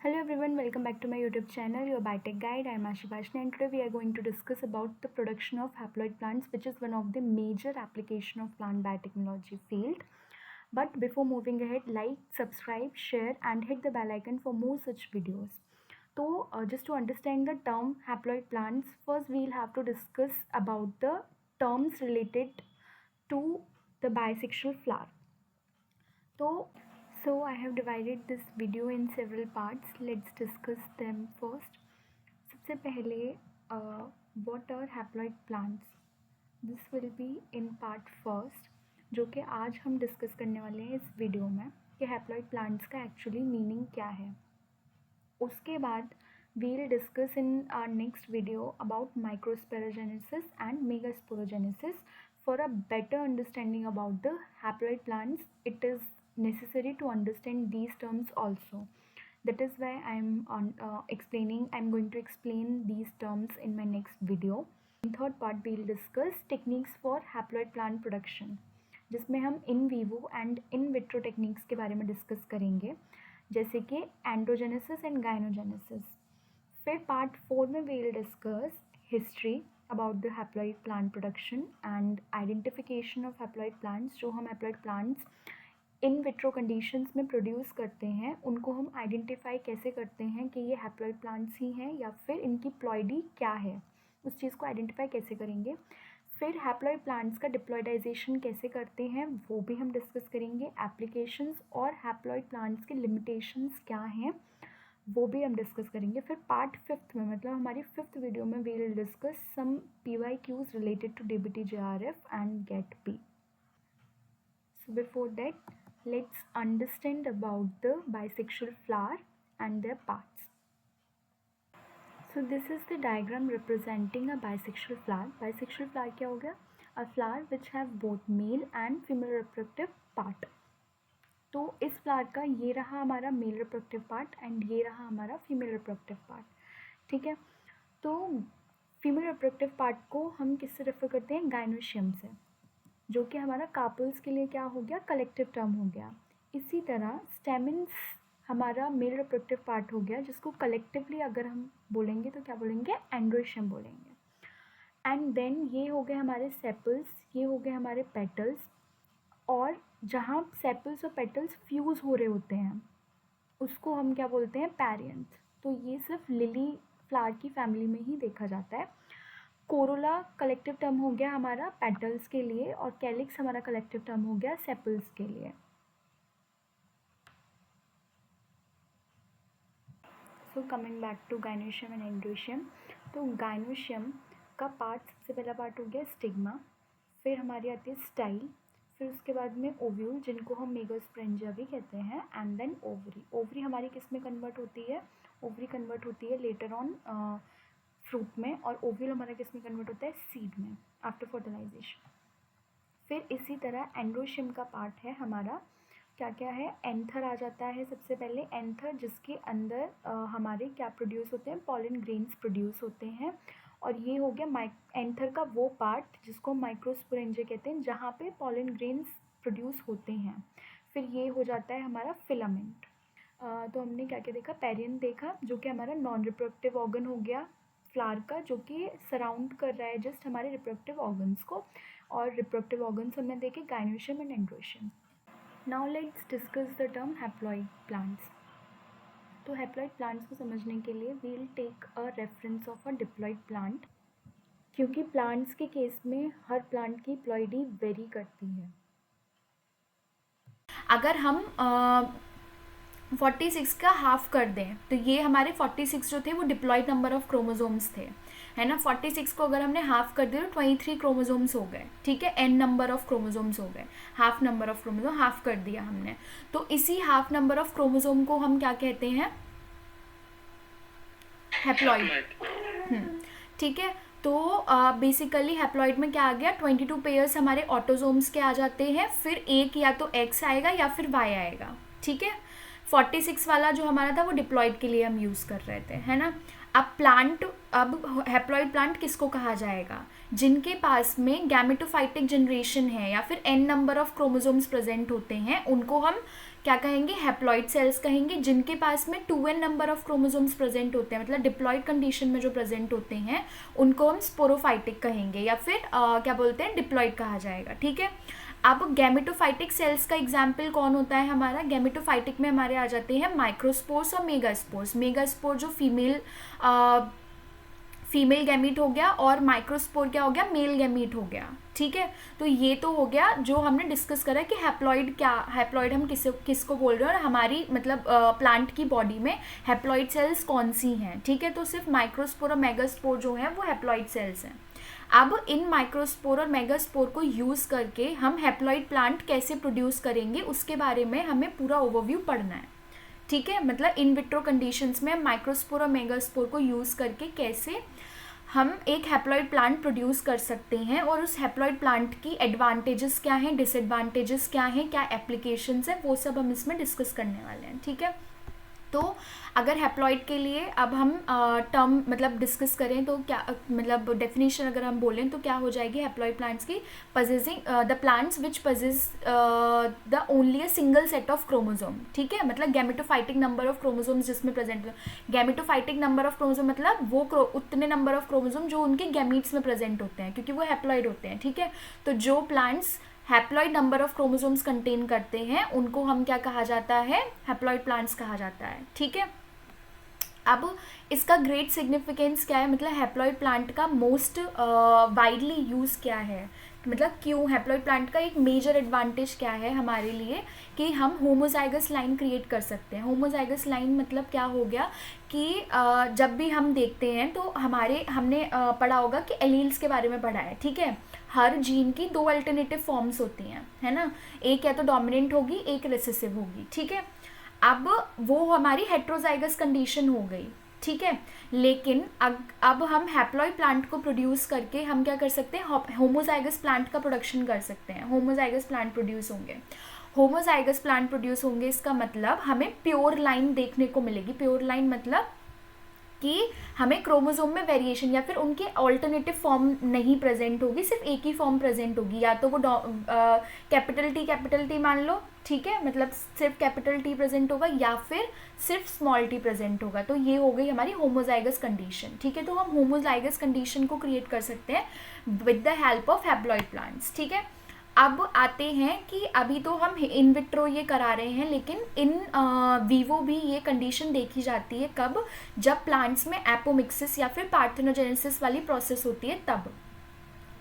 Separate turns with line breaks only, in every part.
Hello everyone, welcome back to my YouTube channel, your Biotech Guide. I am Ashi Bashna and today we are going to discuss about the production of haploid plants, which is one of the major application of plant biotechnology field. But before moving ahead, like, subscribe, share and hit the bell icon for more such videos. So just to understand the term haploid plants, first we'll have to discuss about the terms related to the bisexual flower. So I have divided this video in several parts. Let's discuss them first. सबसे पहले what are haploid plants? This will be in part first, जो कि आज हम discuss करने वाले हैं इस वीडियो में कि haploid plants का एक्चुअली मीनिंग क्या है. उसके बाद we'll discuss in our next video about microsporogenesis and megasporogenesis. For a better understanding about the haploid plants, it is necessary to understand these terms also. That is why I'm going to explain these terms in my next video. In third part we'll discuss techniques for haploid plant production, जिसमें हम in vivo and in vitro techniques के बारे में discuss करेंगे, जैसे कि androgenesis and गायनोजेनेसिस. फिर part 4 में we'll discuss history about the haploid plant production and identification of haploid plants. जो हम haploid plants in vitro conditions में प्रोड्यूस करते हैं, उनको हम आइडेंटिफाई कैसे करते हैं कि ये हैप्लॉइड प्लांट्स ही हैं या फिर इनकी प्लॉइडी क्या है, उस चीज़ को आइडेंटिफाई कैसे करेंगे. फिर हैप्लॉइड प्लांट्स का डिप्लॉइडाइजेशन कैसे करते हैं वो भी हम डिस्कस करेंगे. एप्लीकेशंस और हैप्लॉइड प्लांट्स के लिमिटेशंस क्या हैं वो भी हम डिस्कस करेंगे. फिर पार्ट 5 में, मतलब हमारी 5th वीडियो में, we will discuss some PYQs related to DBT JRF and GATE P. So before that let's understand about the bisexual flower and their parts. So this is the diagram representing a bisexual flower. Bisexual flower क्या हो गया? A flower which have both male and female reproductive part. तो इस flower का ये रहा हमारा male reproductive part and ये रहा हमारा फीमेल रिप्रोडक्टिव पार्ट. ठीक है, तो फीमेल रिप्रोडक्टिव पार्ट को हम किससे रेफर करते हैं? गायनोशियम से, जो कि हमारा कार्पल्स के लिए क्या हो गया? कलेक्टिव टर्म हो गया. इसी तरह स्टेमिन्स हमारा मेल रिप्रोडक्टिव पार्ट हो गया, जिसको कलेक्टिवली अगर हम बोलेंगे तो क्या बोलेंगे? एंड्रोशियम बोलेंगे. एंड देन ये हो गए हमारे सेपल्स, ये हो गए हमारे पेटल्स, और जहाँ सेपल्स और पेटल्स फ्यूज़ हो रहे होते हैं उसको हम क्या बोलते हैं? पैरियंथ. तो ये सिर्फ लिली फ्लावर की फैमिली में ही देखा जाता है. कोरोला कलेक्टिव टर्म हो गया हमारा पेटल्स के लिए, और कैलिक्स हमारा कलेक्टिव टर्म हो गया सेपल्स के लिए. So coming back to gynoecium and androecium. तो गायनोशियम का पार्ट, सबसे पहला पार्ट हो गया स्टिग्मा, फिर हमारी आती है स्टाइल, फिर उसके बाद में ओव्यूल, जिनको हम मेगास्पोरेंजिया भी कहते हैं, एंड देन ओवरी. ओवरी हमारी किस में कन्वर्ट होती है? ओवरी कन्वर्ट होती है लेटर ऑन फ्रूट में, और ओव्यूल हमारा किस में कन्वर्ट होता है? सीड में, आफ्टर फर्टिलाइजेशन. फिर इसी तरह एंड्रोशियम का पार्ट है हमारा, क्या क्या है? एंथर आ जाता है सबसे पहले. एंथर जिसके अंदर हमारे क्या प्रोड्यूस होते हैं? पॉलन ग्रेन्स प्रोड्यूस होते हैं. और ये हो गया एंथर का वो पार्ट जिसको माइक्रोस्पोरेंजिया कहते हैं, जहाँ पे पॉलन ग्रेन्स प्रोड्यूस होते हैं. फिर ये हो जाता है हमारा फिलामेंट. तो हमने क्या क्या देखा? पेरियन देखा, जो कि हमारा नॉन रिप्रोडक्टिव ऑर्गन हो गया फ्लावर का, जो कि सराउंड कर रहा है जस्ट हमारे रिप्रोडक्टिव ऑर्गन्स को. और रिप्रोडक्टिव ऑर्गन्स हमने देखे gynoecium and androecium. Now let's discuss the term haploid plants. तो हैप्लॉइड प्लांट्स को समझने के लिए we will take a reference of a diploid plant, क्योंकि प्लांट्स के केस में हर प्लांट की प्लॉइडी वेरी करती है. अगर हम 46 का हाफ कर दें तो ये हमारे 46 जो थे वो डिप्लॉइड नंबर ऑफ क्रोमोसोम्स थे, है ना. 46 को अगर हमने हाफ कर दिया तो 23 क्रोमोसोम्स हो गए. ठीक है, n नंबर ऑफ क्रोमोसोम्स हो गए. Half number of chromosome half कर दिया हमने, तो इसी हाफ नंबर ऑफ क्रोमोसोम को हम क्या कहते हैं? हैप्लॉइड. ठीक है, तो बेसिकली हैप्लॉइड में क्या आ गया? 22 पेयर्स हमारे ऑटोसोम्स के आ जाते हैं, फिर एक या तो X आएगा या फिर Y आएगा. ठीक है, 46 वाला जो हमारा था वो डिप्लॉइड के लिए हम यूज़ कर रहे थे, है ना. अब हैप्लॉइड प्लांट किसको कहा जाएगा? जिनके पास में गैमेटोफाइटिक जनरेशन है या फिर n number of chromosomes present होते हैं, उनको हम क्या कहेंगे, हैप्लॉइड सेल्स कहेंगे, जिनके पास में 2n number of chromosomes present होते हैं, मतलब डिप्लॉइड कंडीशन में जो प्रेजेंट होते हैं उनको हम स्पोरोफाइटिक कहेंगे, या फिर क्या बोलते हैं, डिप्लॉइड कहा जाएगा, ठीक है। अब गैमेटोफाइटिक सेल्स का एग्जाम्पल कौन होता है हमारा, गैमेटोफाइटिक में हमारे आ जाते हैं माइक्रोस्पोर्स और मेगास्पोर्स। मेगास्पोर जो फीमेल गैमीट हो गया, और माइक्रोस्पोर क्या हो गया, मेल गैमीट हो गया, ठीक है। तो ये तो हो गया जो हमने डिस्कस करा कि हैप्लॉइड हम किसको बोल रहे हैं, और हमारी मतलब प्लांट की बॉडी में हैप्लॉइड सेल्स कौन सी हैं, ठीक है। तो सिर्फ माइक्रोस्पोर और मेगास्पोर जो हैं वो हैप्लॉइड सेल्स हैं। अब इन माइक्रोस्पोर और मेगास्पोर को यूज़ करके हम हैप्लॉइड प्लांट कैसे प्रोड्यूस करेंगे उसके बारे में हमें पूरा ओवरव्यू पढ़ना है, ठीक है। मतलब इन विट्रो कंडीशंस में माइक्रोस्पोर और मेगास्पोर को यूज़ करके कैसे हम एक हैप्लॉइड प्लांट प्रोड्यूस कर सकते हैं, और उस हैप्लॉइड प्लांट की एडवांटेजेस क्या हैं, डिसएडवांटेजेस क्या हैं, क्या एप्लीकेशंस हैं, वो सब हम इसमें डिस्कस करने वाले हैं, ठीक है। तो अगर हैप्लॉइड के लिए अब हम टर्म मतलब डिस्कस करें तो क्या मतलब डेफिनेशन अगर हम बोलें तो क्या हो जाएगी हैप्लॉइड प्लांट्स की, possessing the plants which possess the only a single set of chromosome, ठीक है। मतलब गैमेटोफाइटिक नंबर ऑफ क्रोमोसोम्स जिसमें प्रेजेंट है, गैमेटोफाइटिक नंबर ऑफ क्रोमोसोम मतलब वो उतने नंबर ऑफ क्रोमोसोम जो उनके गैमीट्स में प्रेजेंट होते हैं, क्योंकि वो हैप्लॉइड होते हैं, ठीक है। तो जो plants haploid number of chromosomes contain करते हैं उनको हम क्या कहा जाता है, हैप्लॉइड प्लांट्स कहा जाता है, ठीक है। अब इसका ग्रेट सिग्निफिकेंस क्या है, मतलब हैप्लॉइड प्लांट का मोस्ट वाइडली यूज़ क्या है, मतलब क्यों हैप्लॉइड प्लांट का एक मेजर एडवांटेज क्या है हमारे लिए कि हम होमोजाइगस लाइन क्रिएट कर सकते हैं। होमोजाइगस लाइन मतलब क्या हो गया कि जब भी हम देखते हैं तो हमने पढ़ा होगा कि एलील्स के बारे में पढ़ा है, ठीक है। हर जीन की 2 अल्टरनेटिव फॉर्म्स होती हैं, है ना, एक या तो डोमिनेंट होगी, एक रिसेसिव होगी, ठीक है। अब वो हमारी हेट्रोजाइगस कंडीशन हो गई, ठीक है। लेकिन अब हम हैप्लॉइड प्लांट को प्रोड्यूस करके हम क्या कर सकते हैं, होमोजाइगस प्लांट का प्रोडक्शन कर सकते हैं, होमोजाइगस प्लांट प्रोड्यूस होंगे। होमोजाइगस प्लांट प्रोड्यूस होंगे इसका मतलब हमें प्योर लाइन देखने को मिलेगी। प्योर लाइन मतलब कि हमें क्रोमोसोम में वेरिएशन या फिर उनके ऑल्टरनेटिव फॉर्म नहीं प्रेजेंट होगी, सिर्फ एक ही फॉर्म प्रेजेंट होगी, या तो वो कैपिटल टी मान लो, ठीक है, मतलब सिर्फ कैपिटल टी प्रेजेंट होगा या फिर सिर्फ स्मॉल टी प्रेजेंट होगा। तो ये हो गई हमारी होमोजाइगस कंडीशन, ठीक है। तो हम होमोजाइगस कंडीशन को क्रिएट कर सकते हैं with the help of haploid plants, ठीक है। अब आते हैं कि अभी तो हम इन विट्रो ये करा रहे हैं, लेकिन इन वीवो भी ये कंडीशन देखी जाती है कब, जब प्लांट्स में एपोमिक्सिस या फिर पार्थेनोजेनेसिस वाली प्रोसेस होती है तब।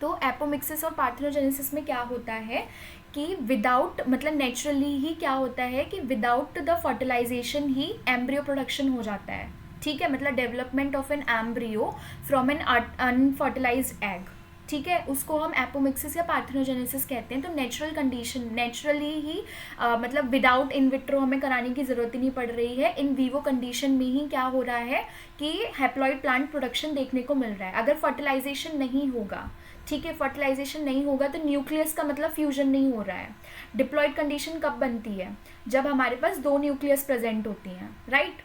तो एपोमिक्सिस और पार्थेनोजेनेसिस में क्या होता है कि विदाउट मतलब नेचुरली ही क्या होता है कि विदाउट द फर्टिलाइजेशन ही एम्ब्रियो प्रोडक्शन हो जाता है, ठीक है। मतलब development of an embryo from an unfertilized egg, ठीक है, उसको हम एपोमिक्सिस या पार्थेनोजेनेसिस कहते हैं। तो नेचुरल कंडीशन नेचुरली ही मतलब विदाउट इन विट्रो हमें कराने की ज़रूरत ही नहीं पड़ रही है, इन वीवो कंडीशन में ही क्या हो रहा है कि हैप्लॉइड प्लांट प्रोडक्शन देखने को मिल रहा है। अगर फर्टिलाइजेशन नहीं होगा, ठीक है, फर्टिलाइजेशन नहीं होगा तो न्यूक्लियस का मतलब फ्यूजन नहीं हो रहा है। डिप्लॉइड कंडीशन कब बनती है, जब हमारे पास 2 न्यूक्लियस प्रेजेंट होती हैं, राइट,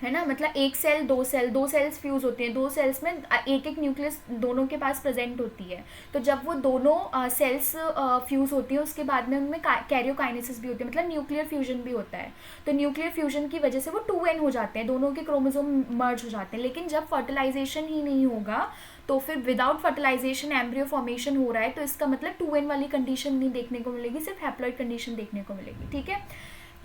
है ना। मतलब एक सेल दो सेल्स फ्यूज होती हैं, 2 सेल्स में एक न्यूक्लियस दोनों के पास प्रेजेंट होती है। तो जब वो दोनों सेल्स फ्यूज होती है उसके बाद में उनमें कैरियोकाइनेसिस भी होती है, मतलब न्यूक्लियर फ्यूजन भी होता है। तो न्यूक्लियर फ्यूजन की वजह से वो 2n हो जाते हैं, दोनों के क्रोमोसोम मर्ज हो जाते हैं। लेकिन जब फर्टिलाइजेशन ही नहीं होगा तो फिर विदाउट फर्टिलाइजेशन एम्ब्रियो फॉर्मेशन हो रहा है, तो इसका मतलब 2n वाली कंडीशन नहीं देखने को मिलेगी, सिर्फ हैप्लॉइड कंडीशन देखने को मिलेगी, ठीक है।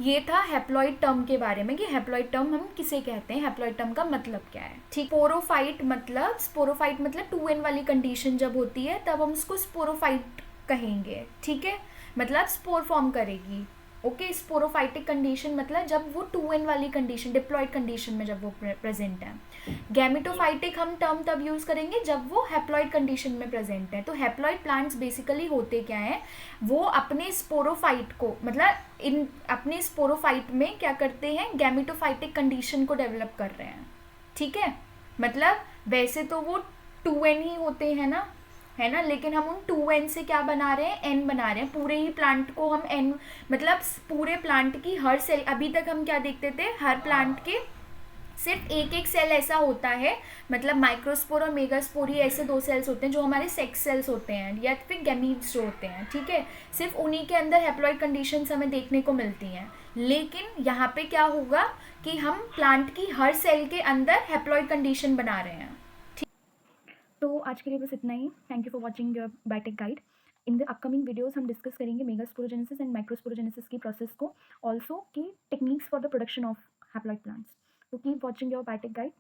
ये था हैप्लॉइड टर्म के बारे में कि हैप्लॉइड टर्म हम किसे कहते हैं, हैप्लॉइड टर्म का मतलब क्या है, ठीक। स्पोरोफाइट मतलब 2n वाली कंडीशन जब होती है तब हम उसको स्पोरोफाइट कहेंगे, ठीक है, मतलब स्पोर फॉर्म करेगी, ओके। स्पोरोफाइटिक कंडीशन मतलब जब वो 2n वाली कंडीशन डिप्लॉइड कंडीशन में जब वो प्रेजेंट है। गैमेटोफाइटिक हम टर्म तब यूज करेंगे जब वो हैप्लॉइड कंडीशन में प्रेजेंट है। तो हैप्लॉइड प्लांट्स बेसिकली होते क्या हैं, वो अपने स्पोरोफाइट को मतलब इन अपने स्पोरोफाइट में क्या करते हैं, गैमेटोफाइटिक कंडीशन को डेवलप कर रहे हैं, ठीक है। मतलब वैसे तो वो 2n ही होते हैं ना, है ना, लेकिन हम उन 2n से क्या बना रहे हैं, n बना रहे हैं। पूरे ही प्लांट को हम n मतलब पूरे प्लांट की हर सेल, अभी तक हम क्या देखते थे, हर प्लांट के
सिर्फ एक एक सेल ऐसा होता है, मतलब माइक्रोस्पोर और मेगास्पोर ही ऐसे दो सेल्स होते हैं जो हमारे सेक्स सेल्स होते हैं या फिर गैमीट्स जो होते हैं, ठीक है। सिर्फ उन्हीं के अंदर हैप्लॉइड कंडीशंस हमें देखने को मिलती हैं। लेकिन यहाँ पे क्या होगा कि हम प्लांट की हर सेल के अंदर हैप्लॉइड कंडीशन बना रहे हैं।
तो आज के लिए बस इतना ही। Thank you for watching your biotech guide. In the upcoming videos हम डिस्कस करेंगे मेगास्पोरोजेनेसिस एंड माइक्रोस्पोरोजेनेसिस की प्रोसेस को, ऑल्सो की techniques for the production of haploid plants. तो keep watching your biotech guide.